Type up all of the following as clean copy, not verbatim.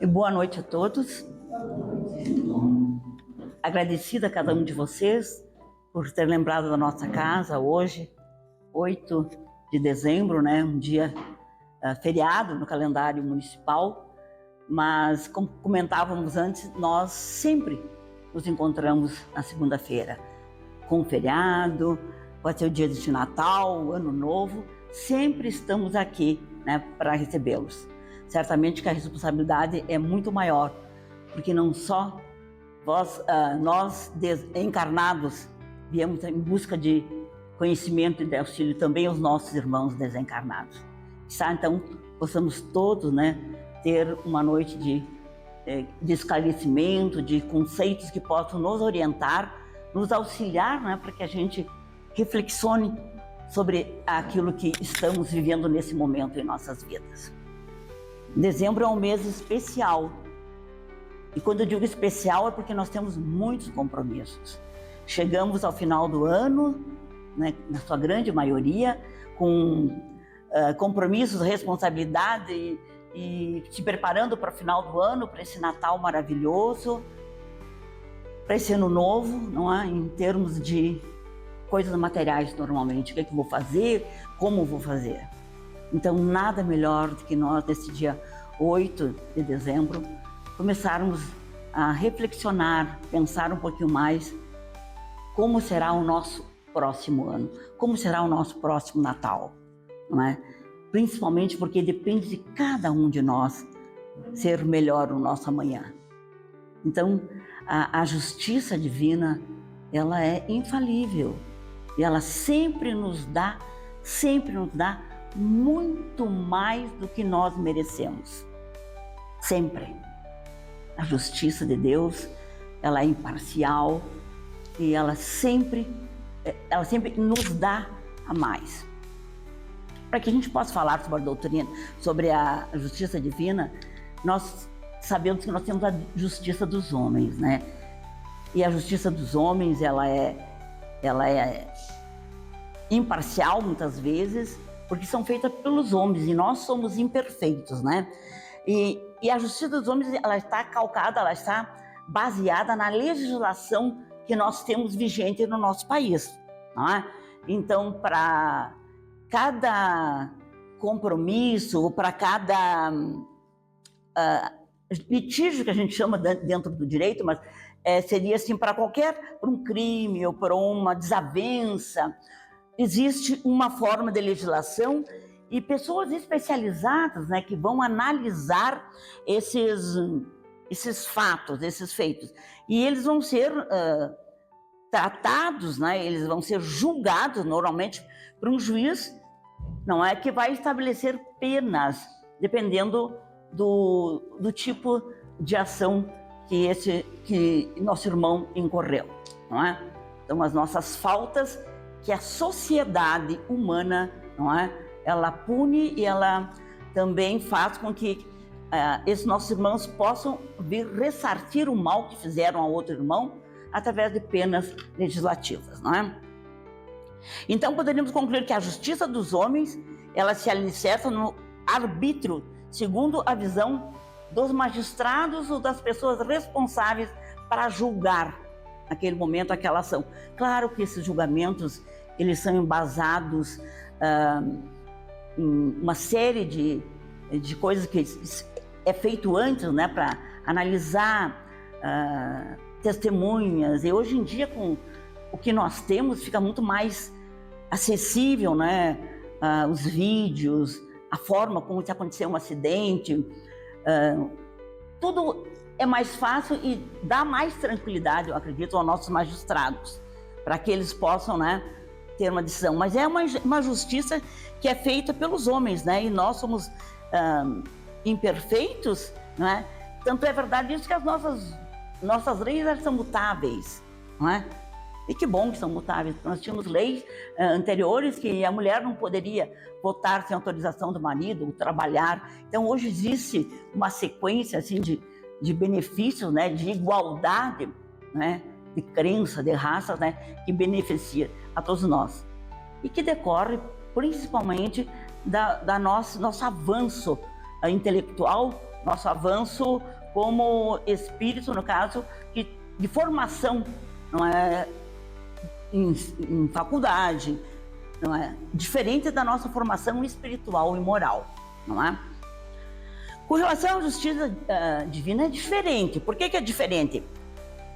E boa noite a todos. Agradecida a cada um de vocês por ter lembrado da nossa casa hoje, 8 de dezembro, né? Um dia feriado no calendário municipal, mas como comentávamos antes, nós sempre nos encontramos na segunda-feira, com o feriado, pode ser o dia de Natal, Ano Novo, sempre estamos aqui, né, para recebê-los. Certamente que a responsabilidade é muito maior, porque não só nós encarnados viemos em busca de conhecimento e de auxílio, também os nossos irmãos desencarnados. Então, possamos todos, né, ter uma noite de esclarecimento, de conceitos que possam nos orientar, nos auxiliar, né, para que a gente reflexione sobre aquilo que estamos vivendo nesse momento em nossas vidas. Dezembro é um mês especial. E quando eu digo especial é porque nós temos muitos compromissos. Chegamos ao final do ano, né, na sua grande maioria, com compromissos, responsabilidade e se preparando para o final do ano, para esse Natal maravilhoso, para esse ano novo, não é? Em termos de coisas materiais normalmente, o que é que eu vou fazer, como eu vou fazer. Então, nada melhor do que nós, nesse dia 8 de dezembro, começarmos a reflexionar, pensar um pouquinho mais como será o nosso próximo ano, como será o nosso próximo Natal, não é? Principalmente porque depende de cada um de nós ser melhor o nosso amanhã. Então, a justiça divina, ela é infalível e ela sempre nos dá muito mais do que nós merecemos. Sempre. A justiça de Deus, ela é imparcial e ela sempre nos dá a mais. Para que a gente possa falar sobre a doutrina, sobre a justiça divina, nós sabemos que nós temos a justiça dos homens, né? E a justiça dos homens, ela é imparcial muitas vezes, porque são feitas pelos homens e nós somos imperfeitos, né? E a justiça dos homens, ela está calcada, ela está baseada na legislação que nós temos vigente no nosso país, não é? Então, para cada compromisso, ou para cada litígio que a gente chama dentro do direito, mas seria assim, para um crime ou para uma desavença, existe uma forma de legislação e pessoas especializadas, né, que vão analisar esses fatos, esses feitos. E eles vão ser tratados, né, eles vão ser julgados normalmente por um juiz, não é, que vai estabelecer penas, dependendo do tipo de ação que nosso irmão incorreu, não é? Então, as nossas faltas que a sociedade humana, não é, ela pune e ela também faz com que esses nossos irmãos possam vir ressarcir o mal que fizeram ao outro irmão através de penas legislativas, não é? Então, poderíamos concluir que a justiça dos homens, ela se alicerça no arbítrio, segundo a visão dos magistrados ou das pessoas responsáveis para julgar naquele momento aquela ação. Claro que esses julgamentos, eles são embasados em uma série de coisas que é feito antes, né, para analisar testemunhas. E hoje em dia, com o que nós temos, fica muito mais acessível, né, os vídeos, a forma como se aconteceu um acidente, tudo é mais fácil e dá mais tranquilidade, eu acredito, aos nossos magistrados, para que eles possam, né, ter uma decisão. Mas é uma justiça que é feita pelos homens, né, e nós somos imperfeitos, né? Tanto é verdade isso que as nossas leis, elas são mutáveis, não é? E que bom que são mutáveis, porque nós tínhamos leis anteriores que a mulher não poderia votar sem autorização do marido, ou trabalhar. Então, hoje existe uma sequência assim, de benefícios, né, de igualdade, né, de crença, de raça, né, que beneficia a todos nós. E que decorre principalmente nosso avanço intelectual nosso avanço como espírito, no caso, de formação, não é, em faculdade, não é, diferente da nossa formação espiritual e moral, não é? Com relação à justiça divina é diferente. Por que é diferente?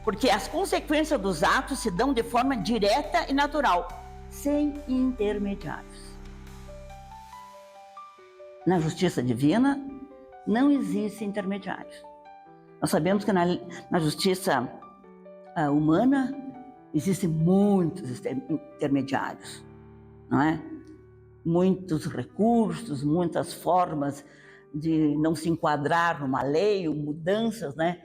Porque as consequências dos atos se dão de forma direta e natural, sem intermediários. Na justiça divina não existe intermediários. Nós sabemos que na justiça humana existem muitos intermediários, não é? Muitos recursos, muitas formas de não se enquadrar numa lei, ou mudanças, né,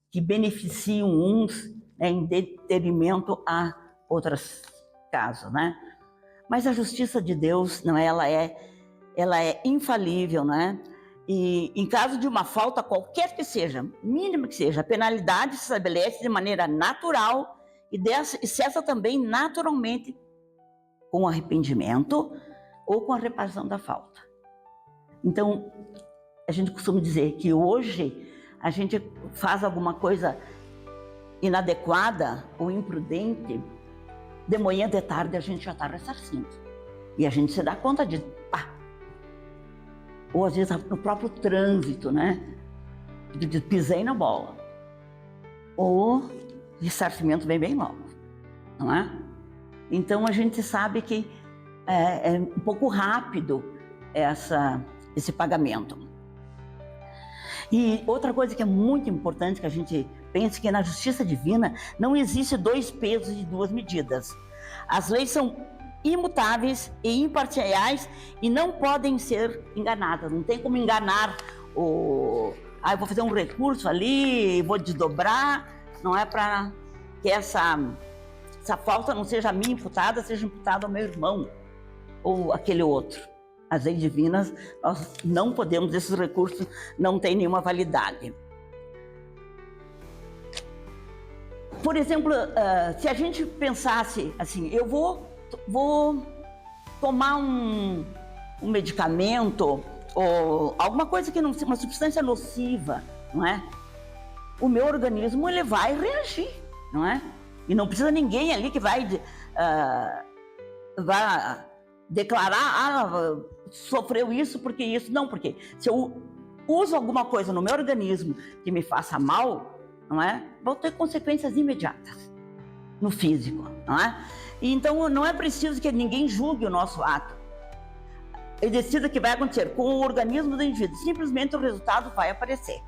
que beneficiam uns, né, em detrimento a outros casos, né? Mas a justiça de Deus, não, ela é infalível, né? E em caso de uma falta qualquer que seja, mínima que seja, a penalidade se estabelece de maneira natural e cessa também naturalmente com arrependimento ou com a reparação da falta. Então, a gente costuma dizer que hoje a gente faz alguma coisa inadequada ou imprudente, de manhã, de tarde a gente já está ressarcindo. E a gente se dá conta de ou às vezes no próprio trânsito, né? De pisei na bola. Ou ressarcimento vem bem logo, não é? Então a gente sabe que é um pouco rápido esse pagamento. E outra coisa que é muito importante que a gente pense que na justiça divina não existe 2 pesos e 2 medidas. As leis são imutáveis e imparciais e não podem ser enganadas. Não tem como enganar eu vou fazer um recurso ali, vou desdobrar, não é para que essa falta não seja a mim imputada, seja imputada ao meu irmão ou aquele outro. As leis divinas, nós não podemos, esses recursos não têm nenhuma validade. Por exemplo, se a gente pensasse assim, eu vou tomar um medicamento ou alguma coisa que não, uma substância nociva, não é? O meu organismo ele vai reagir, não é? E não precisa ninguém ali que vai declarar, sofreu isso porque isso, não, porque se eu uso alguma coisa no meu organismo que me faça mal, não é? Vão ter consequências imediatas no físico, não é? E então não é preciso que ninguém julgue o nosso ato e decida o que vai acontecer com o organismo do indivíduo. Simplesmente o resultado vai aparecer.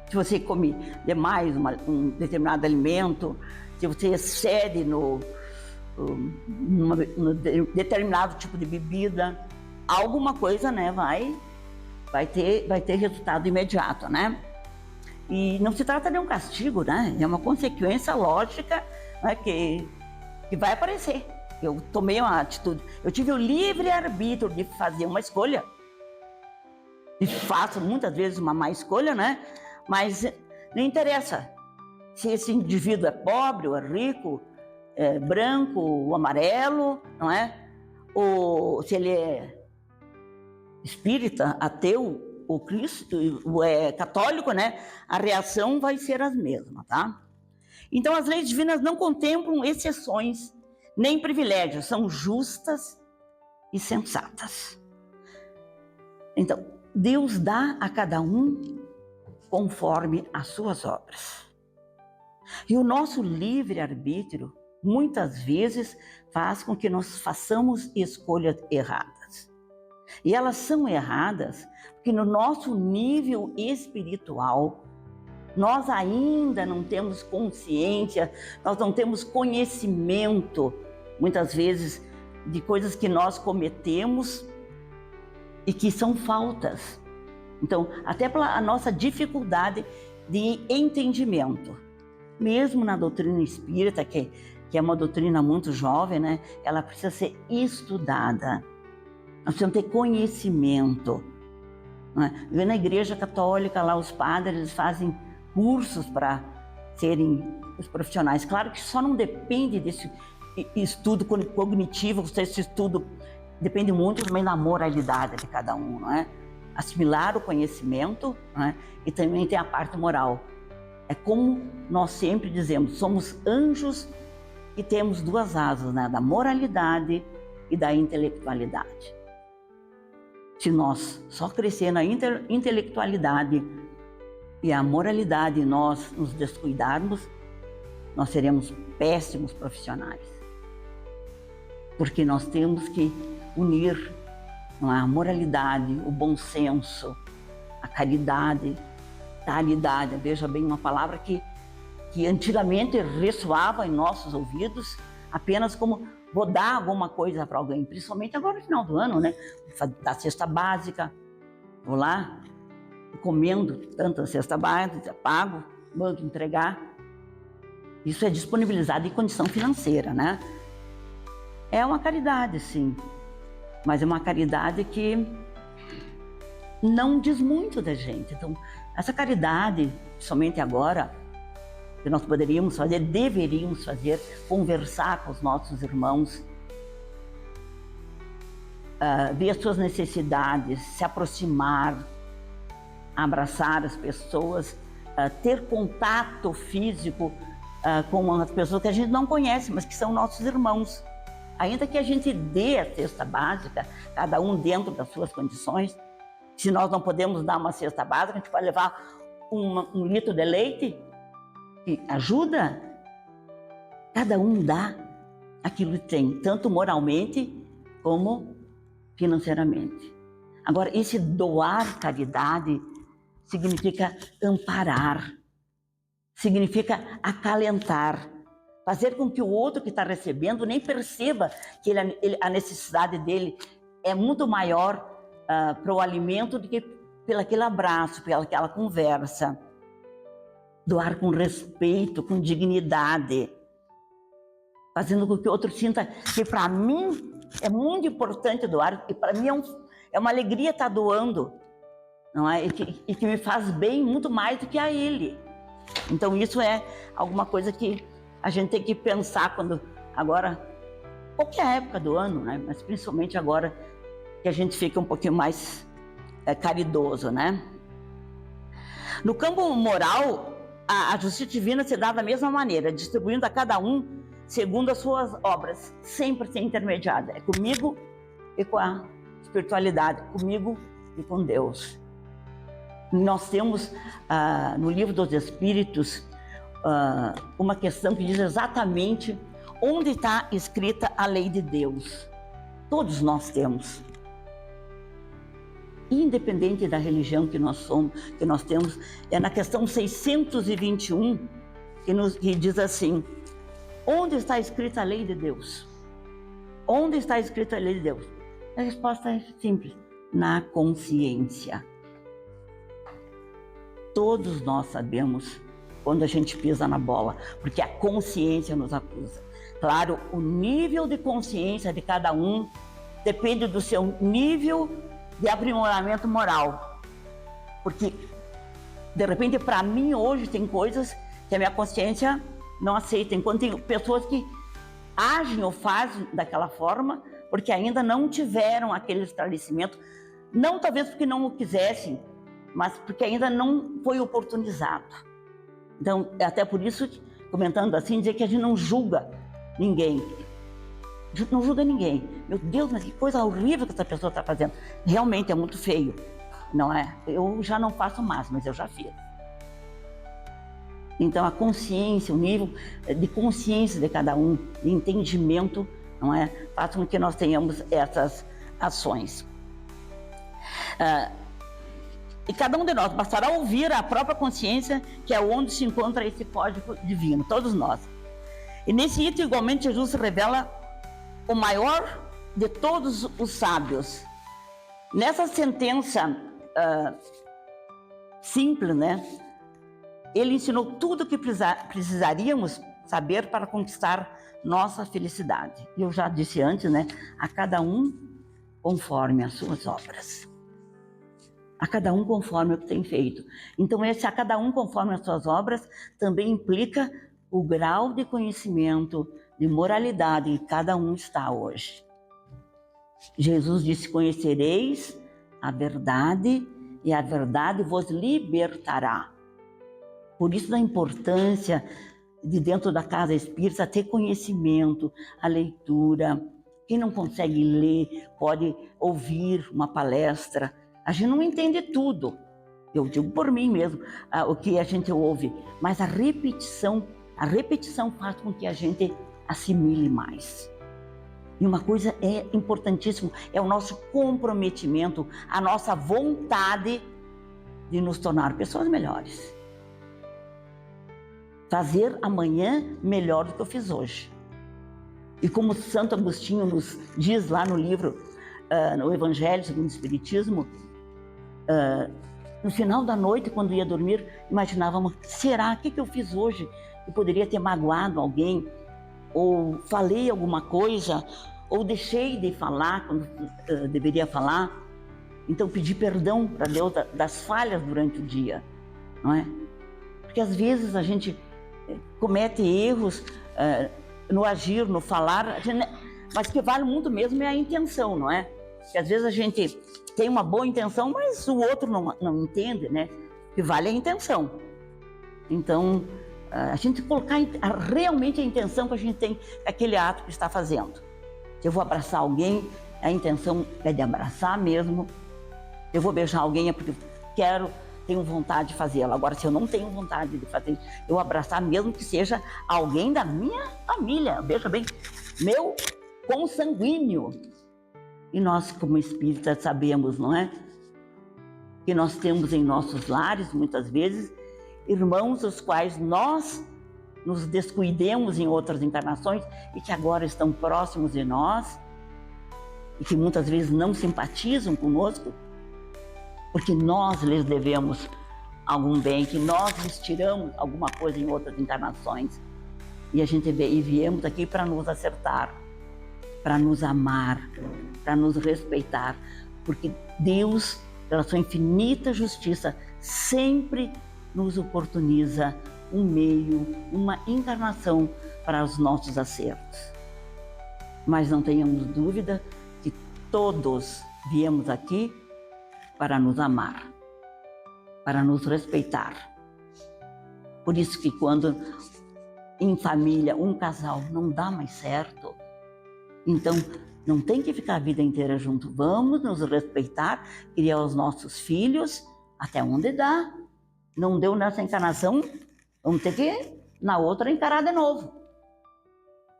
Se você come demais um determinado alimento, se você excede no determinado tipo de bebida, alguma coisa, né, vai ter resultado imediato, né? E não se trata de um castigo, né? É uma consequência lógica, né, que vai aparecer. Eu tomei uma atitude, eu tive o livre arbítrio de fazer uma escolha, e faço muitas vezes uma má escolha, né? Mas não interessa se esse indivíduo é pobre ou é rico, é branco ou amarelo, não é? Ou se ele é espírita, ateu ou católico, né? A reação vai ser a mesma, tá? Então as leis divinas não contemplam exceções nem privilégios, são justas e sensatas. Então, Deus dá a cada um conforme as suas obras. E o nosso livre-arbítrio, muitas vezes, faz com que nós façamos escolhas erradas. E elas são erradas porque no nosso nível espiritual, nós ainda não temos consciência, nós não temos conhecimento, muitas vezes, de coisas que nós cometemos e que são faltas. Então, até pela nossa dificuldade de entendimento. Mesmo na doutrina espírita, que é uma doutrina muito jovem, né? Ela precisa ser estudada. Nós precisamos ter conhecimento. Né? Na igreja católica, lá os padres fazem cursos para serem os profissionais. Claro que só não depende desse estudo cognitivo, esse estudo depende muito também da moralidade de cada um, não é? assimilar o conhecimento, né? E também tem a parte moral. É como nós sempre dizemos, somos anjos e temos duas asas, né? Da moralidade e da intelectualidade. Se nós só crescer na intelectualidade e a moralidade nós nos descuidarmos, nós seremos péssimos profissionais. Porque nós temos que unir a moralidade, o bom senso, a caridade, veja bem, uma palavra que antigamente ressoava em nossos ouvidos apenas como vou dar alguma coisa para alguém, principalmente agora no final do ano, né? Da cesta básica, vou lá, encomendo tanto a cesta básica, pago, mando entregar. Isso é disponibilizado em condição financeira, né? É uma caridade, sim, mas é uma caridade que não diz muito da gente. Então, essa caridade, somente agora, que nós poderíamos fazer, deveríamos fazer, conversar com os nossos irmãos, ver as suas necessidades, se aproximar, abraçar as pessoas, ter contato físico com as pessoas que a gente não conhece, mas que são nossos irmãos. Ainda que a gente dê a cesta básica, cada um dentro das suas condições, se nós não podemos dar uma cesta básica, a gente pode levar um litro de leite, que ajuda. Cada um dá aquilo que tem, tanto moralmente como financeiramente. Agora, esse doar caridade significa amparar, significa acalentar, fazer com que o outro que está recebendo nem perceba que a necessidade dele é muito maior para o alimento do que pelo aquele abraço, pela aquela conversa. Doar com respeito, com dignidade, fazendo com que o outro sinta que para mim é muito importante doar, e para mim é uma alegria estar doando, não é? E que me faz bem muito mais do que a ele. Então isso é alguma coisa que a gente tem que pensar quando agora, qualquer época do ano, né? Mas principalmente agora que a gente fica um pouquinho mais caridoso, né? No campo moral, a justiça divina se dá da mesma maneira, distribuindo a cada um segundo as suas obras, sempre sem intermediário. É comigo e com a espiritualidade, comigo e com Deus. Nós temos no Livro dos Espíritos uma questão que diz exatamente onde está escrita a lei de Deus. Todos nós temos. Independente da religião que nós temos, é na questão 621 que diz assim: onde está escrita a lei de Deus? Onde está escrita a lei de Deus? A resposta é simples: na consciência. Todos nós sabemos quando a gente pisa na bola, porque a consciência nos acusa. Claro, o nível de consciência de cada um depende do seu nível de aprimoramento moral, porque de repente para mim hoje tem coisas que a minha consciência não aceita, enquanto tem pessoas que agem ou fazem daquela forma porque ainda não tiveram aquele esclarecimento, não talvez porque não o quisessem, mas porque ainda não foi oportunizado. Então, é até por isso, comentando assim, dizer que a gente não julga ninguém. Não julga ninguém. Meu Deus, mas que coisa horrível que essa pessoa está fazendo. Realmente é muito feio, não é? Eu já não faço mais, mas eu já fiz. Então a consciência, o nível de consciência de cada um, de entendimento, não é? Faz com que nós tenhamos essas ações. E cada um de nós bastará ouvir a própria consciência, que é onde se encontra esse código divino, todos nós. E nesse item, igualmente, Jesus revela o maior de todos os sábios. Nessa sentença simples, né? Ele ensinou tudo o que precisaríamos saber para conquistar nossa felicidade. E eu já disse antes, né? A cada um conforme as suas obras. A cada um conforme o que tem feito. Então, esse a cada um conforme as suas obras também implica o grau de conhecimento, de moralidade que cada um está hoje. Jesus disse: conhecereis a verdade e a verdade vos libertará. Por isso da importância de dentro da casa espírita ter conhecimento, a leitura. Quem não consegue ler pode ouvir uma palestra. A gente não entende tudo. Eu digo por mim mesmo, o que a gente ouve, mas a repetição faz com que a gente assimile mais. E uma coisa é importantíssima, é o nosso comprometimento, a nossa vontade de nos tornar pessoas melhores. Fazer amanhã melhor do que eu fiz hoje. E como Santo Agostinho nos diz lá no livro, no Evangelho segundo o Espiritismo, no final da noite, quando ia dormir, imaginávamos, será, o que eu fiz hoje? Eu poderia ter magoado alguém, ou falei alguma coisa, ou deixei de falar quando deveria falar. Então, pedir perdão para Deus das falhas durante o dia, não é? Porque às vezes a gente comete erros no agir, no falar, mas que vale muito mesmo é a intenção, não é? Porque às vezes a gente tem uma boa intenção, mas o outro não entende, né? Que vale a intenção. Então, a gente colocar realmente a intenção que a gente tem, aquele ato que está fazendo. Se eu vou abraçar alguém, a intenção é de abraçar mesmo. Eu vou beijar alguém é porque tenho vontade de fazê-lo. Agora, se eu não tenho vontade de fazer isso, eu vou abraçar mesmo que seja alguém da minha família. Veja bem, meu consanguíneo. E nós, como espíritas, sabemos, não é? Que nós temos em nossos lares, muitas vezes, irmãos os quais nós nos descuidemos em outras encarnações e que agora estão próximos de nós e que muitas vezes não simpatizam conosco, porque nós lhes devemos algum bem, que nós lhes tiramos alguma coisa em outras encarnações. E a gente viemos aqui para nos acertar, para nos amar, para nos respeitar, porque Deus, pela sua infinita justiça, sempre nos oportuniza um meio, uma encarnação para os nossos acertos. Mas não tenhamos dúvida que todos viemos aqui para nos amar, para nos respeitar. Por isso que quando em família um casal não dá mais certo, então não tem que ficar a vida inteira junto. Vamos nos respeitar, criar os nossos filhos até onde dá. Não deu nessa encarnação, vamos ter que na outra encarar de novo.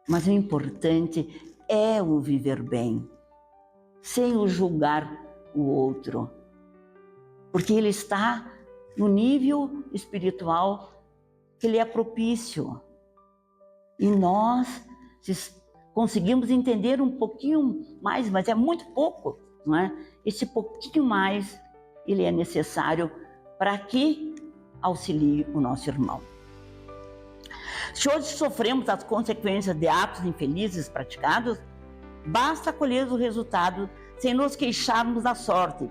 Mas o importante é o viver bem, sem o julgar o outro. Porque ele está no nível espiritual que ele é propício. E nós, se conseguimos entender um pouquinho mais, mas é muito pouco, não é? Esse pouquinho mais, ele é necessário para que auxilie o nosso irmão. Se hoje sofremos as consequências de atos infelizes praticados, basta colher o resultado sem nos queixarmos da sorte.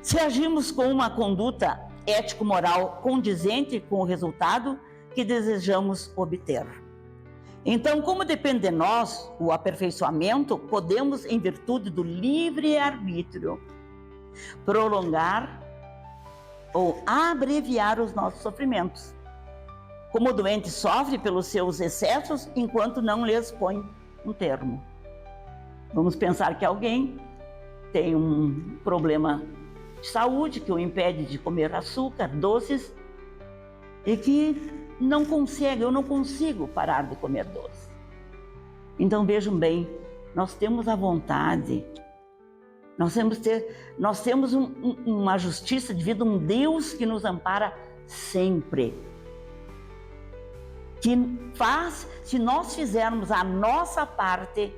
Se agimos com uma conduta ético-moral condizente com o resultado que desejamos obter. Então, como depende de nós o aperfeiçoamento, podemos, em virtude do livre-arbítrio, prolongar ou abreviar os nossos sofrimentos. Como o doente sofre pelos seus excessos enquanto não lhes põe um termo. Vamos pensar que alguém tem um problema de saúde que o impede de comer açúcar, doces, e que eu não consigo parar de comer doce. Então vejam bem, nós temos a vontade, nós temos uma justiça divina, um Deus que nos ampara sempre. Que faz, se nós fizermos a nossa parte,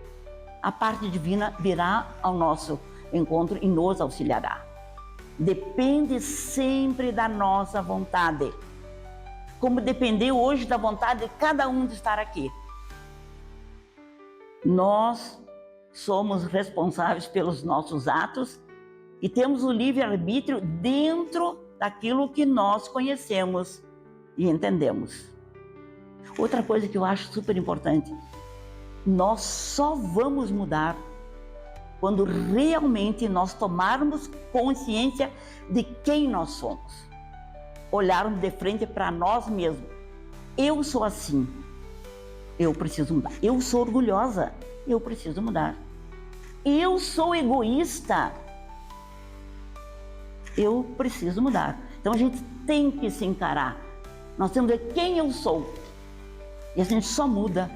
a parte divina virá ao nosso encontro e nos auxiliará. Depende sempre da nossa vontade, como dependeu hoje da vontade de cada um de estar aqui. Nós somos responsáveis pelos nossos atos e temos o livre-arbítrio dentro daquilo que nós conhecemos e entendemos. Outra coisa que eu acho super importante, nós só vamos mudar quando realmente nós tomarmos consciência de quem nós somos. Olharmos de frente para nós mesmos. Eu sou assim, eu preciso mudar. Eu sou orgulhosa, eu preciso mudar. Eu sou egoísta, eu preciso mudar. Então a gente tem que se encarar. Nós temos que ver quem eu sou. E a gente só muda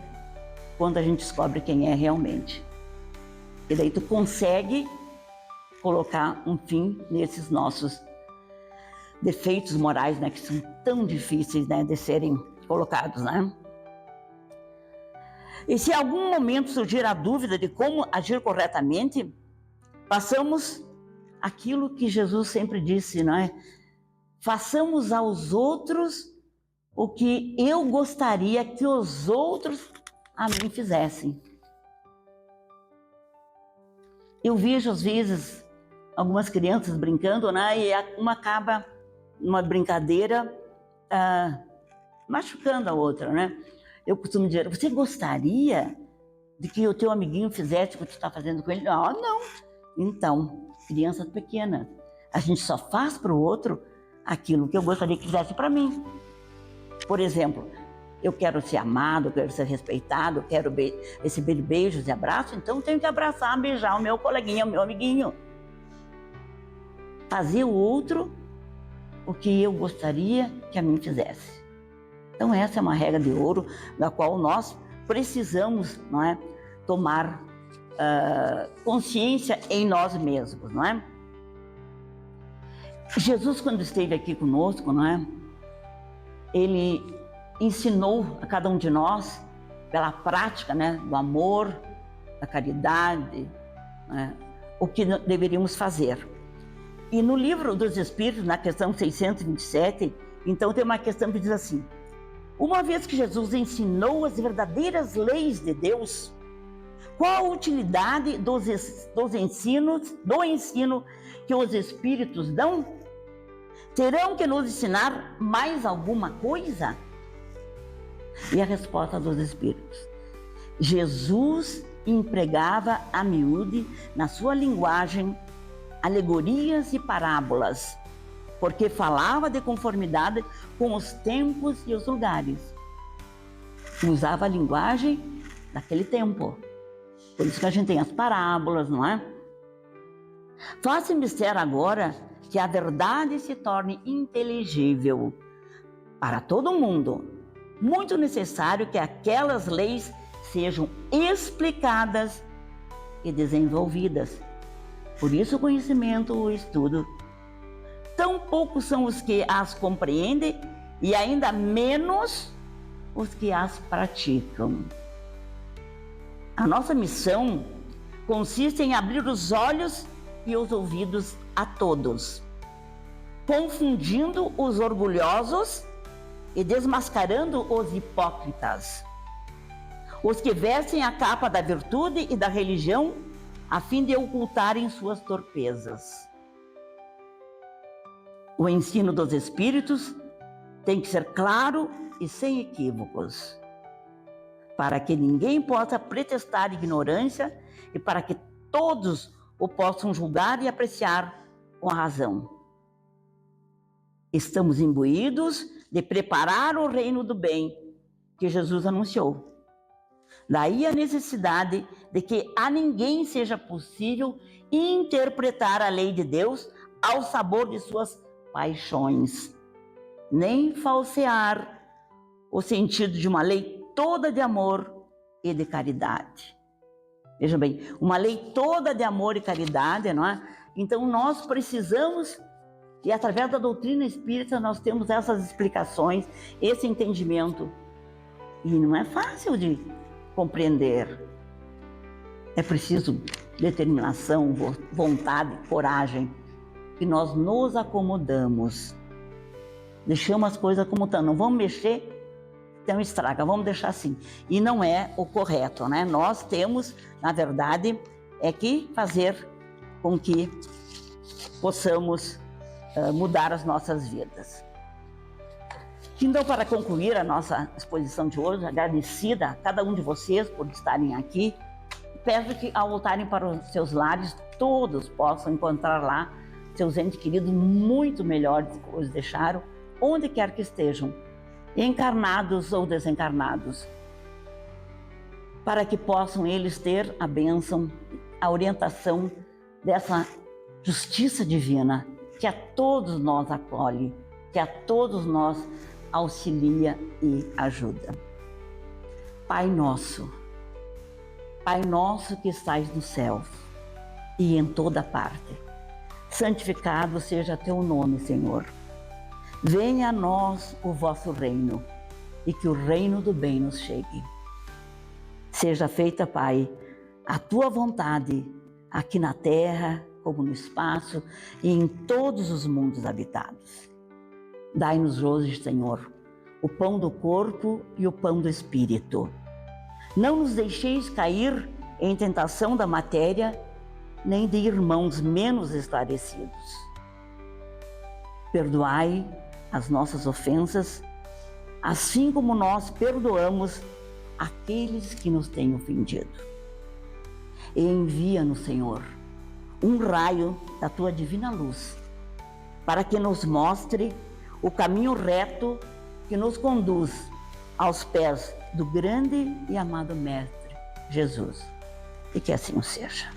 quando a gente descobre quem é realmente. E daí tu consegue colocar um fim nesses nossos defeitos morais, né, que são tão difíceis, né, de serem colocados, né? E se em algum momento surgir a dúvida de como agir corretamente, passamos aquilo que Jesus sempre disse, não é? Façamos aos outros o que eu gostaria que os outros a mim fizessem. Eu vejo às vezes algumas crianças brincando, né? E uma acaba numa brincadeira machucando a outra, né? Eu costumo dizer, você gostaria de que o teu amiguinho fizesse o que tu está fazendo com ele? Não, não. Então, crianças pequenas, a gente só faz para o outro aquilo que eu gostaria que fizesse para mim. Por exemplo, eu quero ser amado, eu quero ser respeitado, eu quero receber beijos e abraços, então eu tenho que abraçar, beijar o meu coleguinha, o meu amiguinho. Fazer o outro o que eu gostaria que a mim fizesse. Então essa é uma regra de ouro da qual nós precisamos, não é, tomar consciência em nós mesmos, não é? Jesus, quando esteve aqui conosco, não é, ele ensinou a cada um de nós, pela prática, né, do amor, da caridade, né, o que deveríamos fazer. E no livro dos Espíritos, na questão 627, então tem uma questão que diz assim: uma vez que Jesus ensinou as verdadeiras leis de Deus, qual a utilidade do ensino que os Espíritos dão? Terão que nos ensinar mais alguma coisa? E a resposta dos Espíritos: Jesus empregava a miúde, na sua linguagem, alegorias e parábolas, porque falava de conformidade com os tempos e os lugares. Usava a linguagem daquele tempo. Por isso que a gente tem as parábolas, não é? Faça-me ser agora que a verdade se torne inteligível para todo mundo. Muito necessário que aquelas leis sejam explicadas e desenvolvidas. Por isso o conhecimento, o estudo. Tão poucos são os que as compreendem e ainda menos os que as praticam. A nossa missão consiste em abrir os olhos e os ouvidos a todos, confundindo os orgulhosos e desmascarando os hipócritas, os que vestem a capa da virtude e da religião a fim de ocultarem suas torpezas. O ensino dos Espíritos tem que ser claro e sem equívocos, para que ninguém possa pretextar ignorância e para que todos o possam julgar e apreciar com a razão. Estamos imbuídos de preparar o reino do bem que Jesus anunciou. Daí a necessidade de que a ninguém seja possível interpretar a lei de Deus ao sabor de suas paixões, nem falsear o sentido de uma lei toda de amor e de caridade. Vejam bem, uma lei toda de amor e caridade, não é? Então nós precisamos, e através da doutrina espírita nós temos essas explicações, esse entendimento. E não é fácil de compreender. É preciso determinação, vontade, coragem. E nós nos acomodamos. Deixamos as coisas como estão. Não vamos mexer, então estraga, vamos deixar assim. E não é o correto, né? Nós temos, na verdade, que fazer com que possamos mudar as nossas vidas. Então, para concluir a nossa exposição de hoje, agradecida a cada um de vocês por estarem aqui peço que ao voltarem para os seus lares, todos possam encontrar lá seus entes queridos muito melhores do que os deixaram, onde quer que estejam, encarnados ou desencarnados, para que possam eles ter a bênção, a orientação dessa justiça divina que a todos nós acolhe, que a todos nós auxilia e ajuda. Pai nosso que estais nos céus e em toda parte, santificado seja teu nome, Senhor. Venha a nós o vosso reino e que o reino do bem nos chegue. Seja feita, Pai, a tua vontade, aqui na terra, como no espaço e em todos os mundos habitados. Dai-nos hoje, Senhor, o pão do corpo e o pão do espírito. Não nos deixeis cair em tentação da matéria, nem de irmãos menos esclarecidos. Perdoai as nossas ofensas, assim como nós perdoamos aqueles que nos têm ofendido. E envia-nos, Senhor, um raio da tua divina luz, para que nos mostre o caminho reto que nos conduz aos pés do grande e amado Mestre Jesus. E que assim seja.